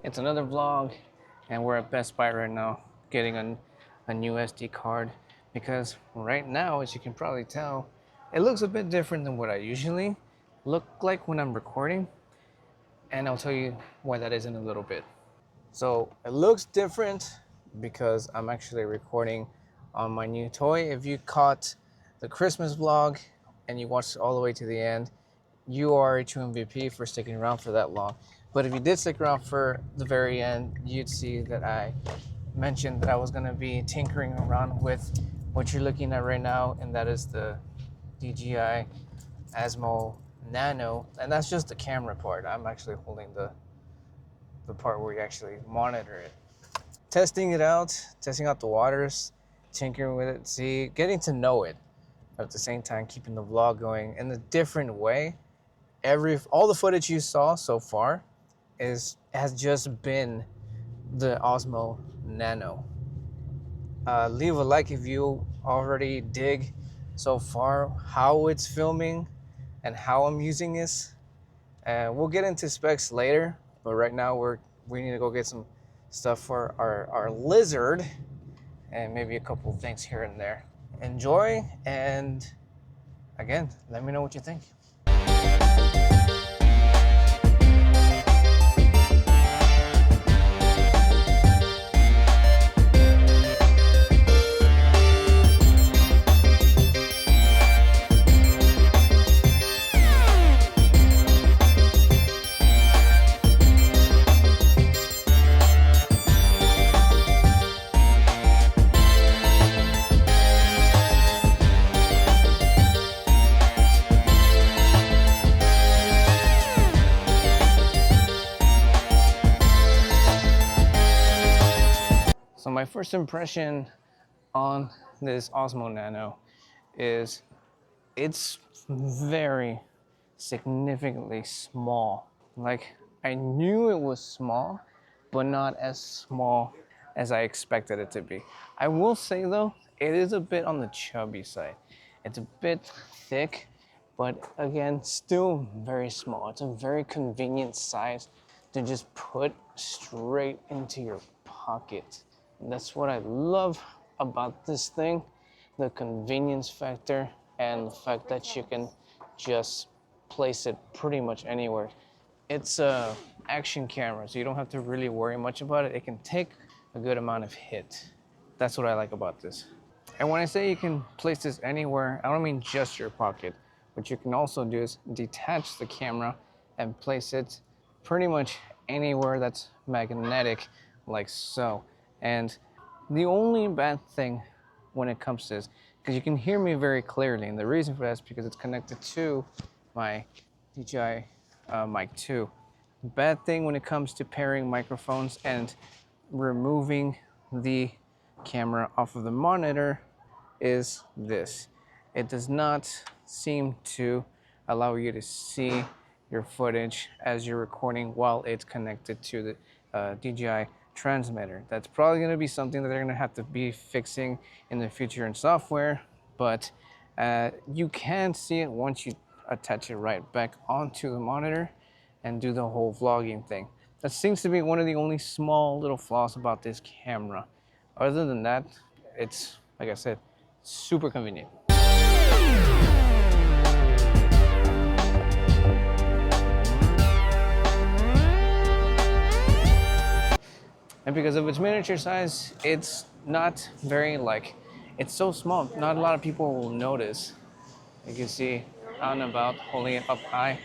It's another vlog, and we're at Best Buy right now getting a new SD card, because right now, as you can probably tell, it looks a bit different than what I usually look like when I'm recording, and I'll tell you why that is in a little bit. So it looks different because I'm actually recording on my new toy. If you caught the Christmas vlog and you watched all the way to the end, you are a true MVP for sticking around for that long. But if you did stick around for the very end, you'd see that I mentioned that I was going to be tinkering around with what you're looking at right now, and that is the DJI Osmo Nano, and that's just the camera part. I'm actually holding the part where you actually monitor it. Testing it out, testing out the waters, tinkering with it, getting to know it, but at the same time keeping the vlog going in a different way. All the footage you saw so far has just been the Osmo Nano. Leave a like if you already dig so far how it's filming and how I'm using this. We'll get into specs later, but right now we need to go get some stuff for our lizard and maybe a couple of things here and there. Enjoy, and again, let me know what you think. So my first impression on this Osmo Nano is it's very significantly small. Like, I knew it was small, but not as small as I expected it to be. I will say though, it is a bit on the chubby side. It's a bit thick, but again, still very small. It's a very convenient size to just put straight into your pocket. That's what I love about this thing, the convenience factor and the fact that you can just place it pretty much anywhere. It's a action camera, so you don't have to really worry much about it. It can take a good amount of hit. That's what I like about this. And when I say you can place this anywhere, I don't mean just your pocket. What you can also do is detach the camera and place it pretty much anywhere that's magnetic, like so. And the only bad thing when it comes to this, because you can hear me very clearly, and the reason for that is because it's connected to my DJI Mic 2. Bad thing when it comes to pairing microphones and removing the camera off of the monitor is this. It does not seem to allow you to see your footage as you're recording while it's connected to the DJI transmitter. That's probably going to be something that they're going to have to be fixing in the future in software, but you can see it once you attach it right back onto the monitor and do the whole vlogging thing. That seems to be one of the only small little flaws about this camera. Other than that, it's, like I said, super convenient. And because of its miniature size, it's not very like, it's so small, not a lot of people will notice. You can see out and about, holding it up high.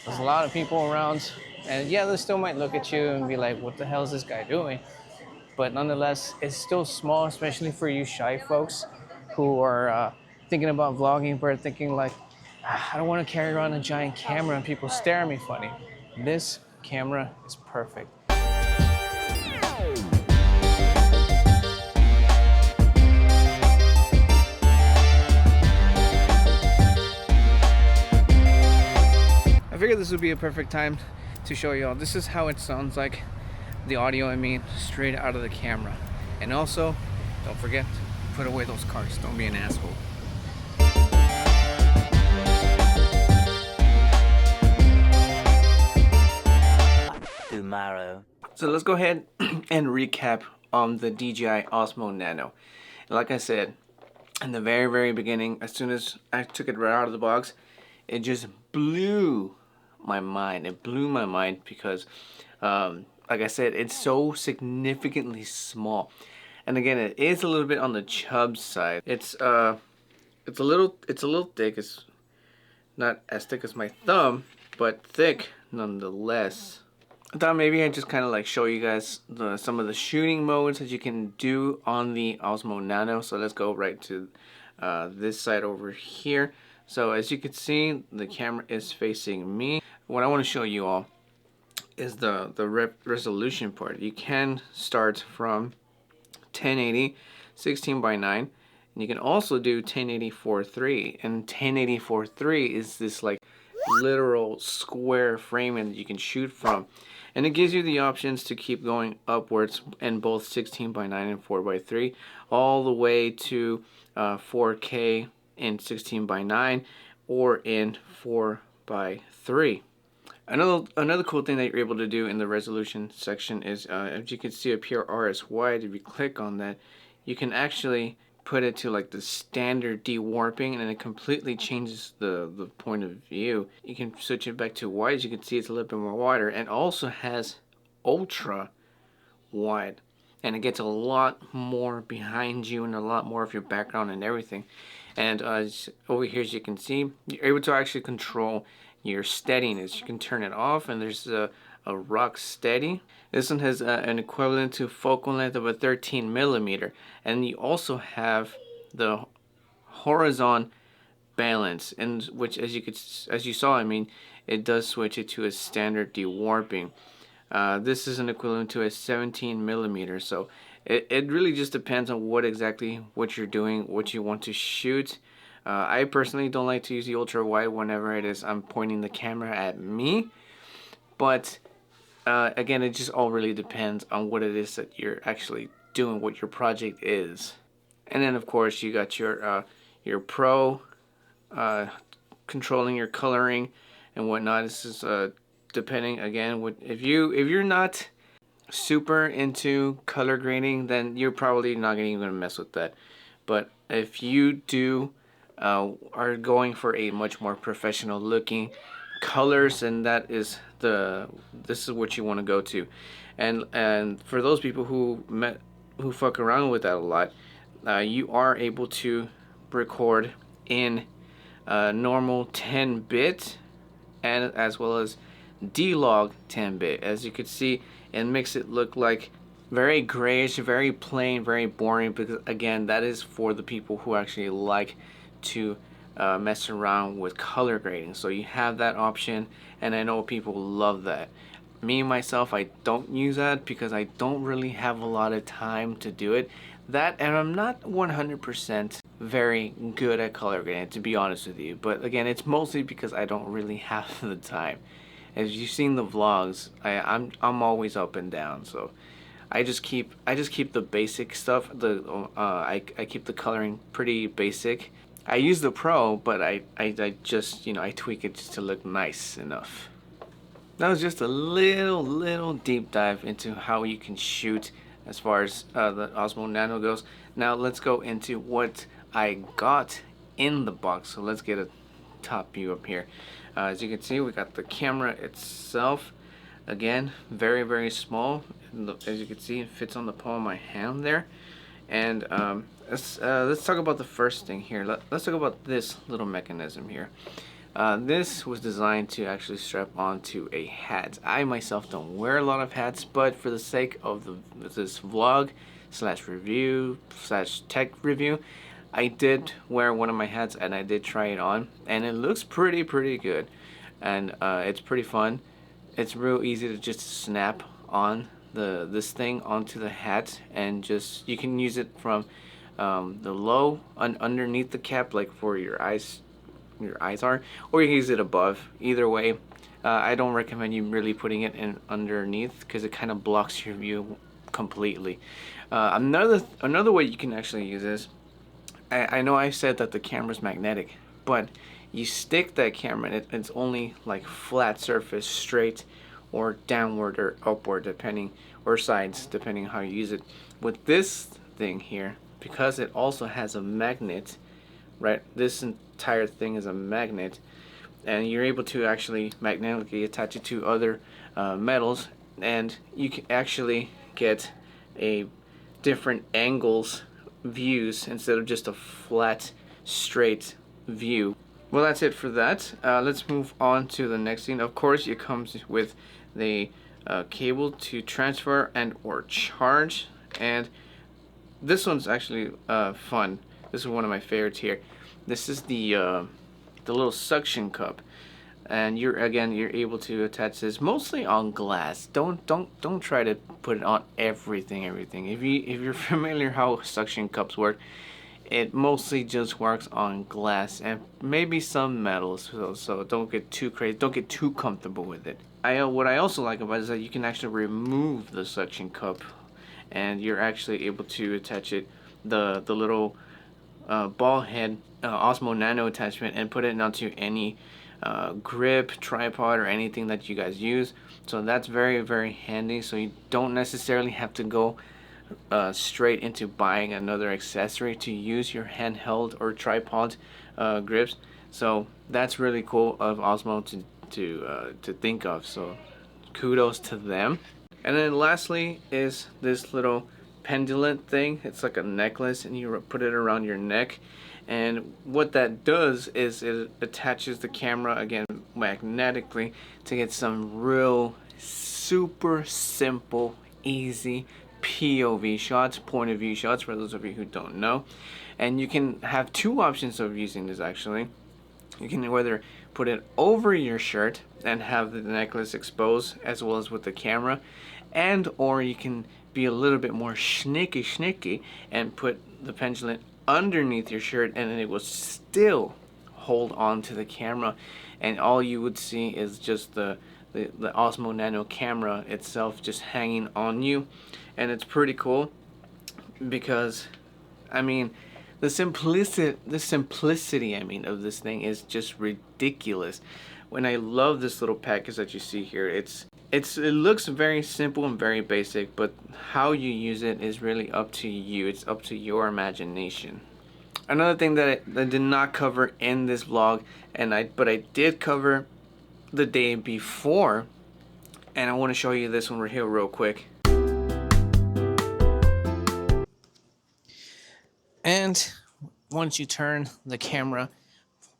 There's a lot of people around, and yeah, they still might look at you and be like, what the hell is this guy doing? But nonetheless, it's still small, especially for you shy folks who are thinking about vlogging, but are thinking like, I don't want to carry around a giant camera and people stare at me funny. This camera is perfect. I figured this would be a perfect time to show y'all. This is how it sounds like, the audio, I mean, straight out of the camera. And also, don't forget to put away those cards. Don't be an asshole. Tomorrow. So let's go ahead and recap on the DJI Osmo Nano. Like I said, in the very, very beginning, as soon as I took it right out of the box, it just blew my mind. It blew my mind because, like I said, it's so significantly small. And again, it is a little bit on the chub side. It's a little thick. It's not as thick as my thumb, but thick nonetheless. I thought maybe I'd just kind of like show you guys some of the shooting modes that you can do on the Osmo Nano. So let's go right to this side over here. So as you can see, the camera is facing me. What I want to show you all is the resolution part. You can start from 1080 16:9, and you can also do 1080 4:3. And 1080 4:3 is this like literal square frame that you can shoot from, and it gives you the options to keep going upwards in both 16:9 and 4:3, all the way to 4K in 16:9 or in 4:3. Another cool thing that you're able to do in the resolution section is, as you can see up here, RS wide. If you click on that, you can actually put it to like the standard dewarping, and it completely changes the point of view. You can switch it back to wide. As you can see, it's a little bit more wider, and also has ultra wide, and it gets a lot more behind you and a lot more of your background and everything. And over here, as you can see, you're able to actually control your steadiness. You can turn it off, and there's a rock steady. This one has an equivalent to focal length of a 13mm, and you also have the horizon balance, and which, as you saw, I mean, it does switch it to a standard dewarping. This is an equivalent to a 17mm, so it really just depends on what you're doing, what you want to shoot. I personally don't like to use the ultra wide whenever it is I'm pointing the camera at me, but again, it just all really depends on what it is that you're actually doing, what your project is. And then of course you got your pro, controlling your coloring and whatnot. This is depending, again, if you're not super into color grading, then you're probably not even going to mess with that. But if you do are going for a much more professional looking colors, and this is what you want to go to. And for those people who fuck around with that a lot, you are able to record in normal 10-bit and as well as D-Log 10-bit. As you can see, and makes it look like very grayish, very plain, very boring, because again, that is for the people who actually like to mess around with color grading. So you have that option, and I know people love that. Me myself, I don't use that because I don't really have a lot of time to do it. That, and I'm not 100% very good at color grading, to be honest with you. But again, it's mostly because I don't really have the time. As you've seen the vlogs, I'm always up and down, so I just keep the basic stuff. I keep the coloring pretty basic. I use the Pro, but I just, I tweak it just to look nice enough. That was just a little deep dive into how you can shoot as far as the Osmo Nano goes. Now let's go into what I got in the box. So let's get a top view up here. As you can see, we got the camera itself. Again, very small. As you can see, it fits on the palm of my hand there. And let's talk about the first thing here. Let's talk about this little mechanism here. This was designed to actually strap onto a hat. I myself don't wear a lot of hats, but for the sake of this vlog slash review slash tech review, I did wear one of my hats and I did try it on, and it looks pretty good, and it's pretty fun. It's real easy to just snap on this thing onto the hat, and just you can use it from the low underneath the cap, like for your eyes are, or you can use it above. Either way, I don't recommend you really putting it in underneath because it kind of blocks your view completely. Another way you can actually use this, I know I said that the camera's magnetic, but you stick that camera and it's only like flat surface, straight or downward or upward, depending, or sides, depending how you use it. With this thing here, because it also has a magnet, right? This entire thing is a magnet, and you're able to actually magnetically attach it to other metals, and you can actually get a different angles views instead of just a flat straight view. Well, that's it for that. Let's move on to the next thing. Of course, it comes with the cable to transfer and or charge, and this one's actually fun. This is one of my favorites here. This is the little suction cup, and you're able to attach this mostly on glass. Don't try to put it on everything. If you're familiar how suction cups work, it mostly just works on glass and maybe some metals. So don't get too crazy. Don't get too comfortable with it. What I also like about it is that you can actually remove the suction cup, and you're actually able to attach it the little ball head Osmo Nano attachment and put it onto any grip, tripod, or anything that you guys use. So that's very handy. So you don't necessarily have to go straight into buying another accessory to use your handheld or tripod grips. So that's really cool of Osmo to think of. So kudos to them. And then lastly is this little pendulum thing. It's like a necklace, and you put it around your neck, and what that does is it attaches the camera again magnetically to get some real super simple, easy POV shots, point of view shots, for those of you who don't know. And you can have two options of using this actually. You can whether put it over your shirt and have the necklace exposed as well as with the camera, and or you can be a little bit more sneaky and put the pendulum underneath your shirt, and then it will still hold on to the camera, and all you would see is just the Osmo Nano camera itself just hanging on you. And it's pretty cool because, I mean, the simplicity I mean of this thing is just ridiculous. When I love this little package that you see here, it looks very simple and very basic, but how you use it is really up to you. It's up to your imagination. Another thing that I did not cover in this vlog, but I did cover the day before, and I want to show you this one right here real quick. And once you turn the camera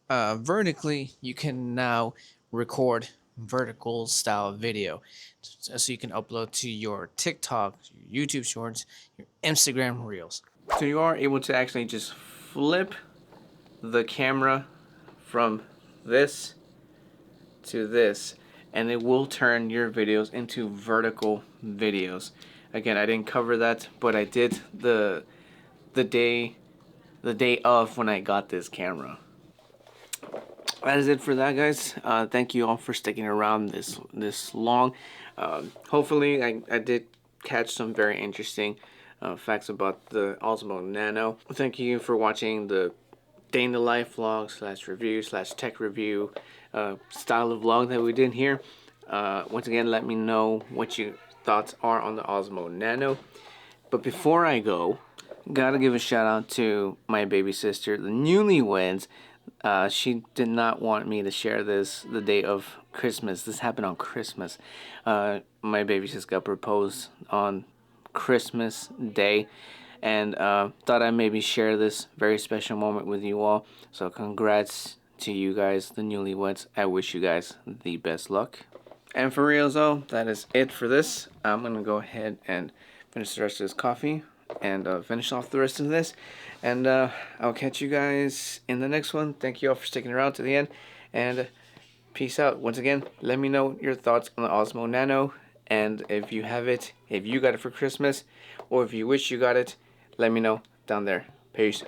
vertically, you can now record vertical style video, so you can upload to your TikTok, your YouTube Shorts, your Instagram Reels. So you are able to actually just flip the camera from this to this, and it will turn your videos into vertical videos. Again, I didn't cover that, but I did the day of when I got this camera. That is it for that, guys. Thank you all for sticking around this long. Hopefully I did catch some very interesting facts about the Osmo Nano. Thank you for watching the day in the life vlog slash review slash tech review style of vlog that we did here. Once again, let me know what your thoughts are on the Osmo Nano. But before I go, gotta give a shout out to my baby sister, the newlyweds. She did not want me to share this the day of Christmas. This happened on Christmas. My baby just got proposed on Christmas Day, and thought I'd maybe share this very special moment with you all. So congrats to you guys, the newlyweds. I wish you guys the best luck. And for real though, that is it for this. I'm gonna go ahead and finish the rest of this coffee and finish off the rest of this. And I'll catch you guys in the next one. Thank you all for sticking around to the end. And peace out. Once again, let me know your thoughts on the Osmo Nano. And if you have it, if you got it for Christmas, or if you wish you got it, let me know down there. Peace.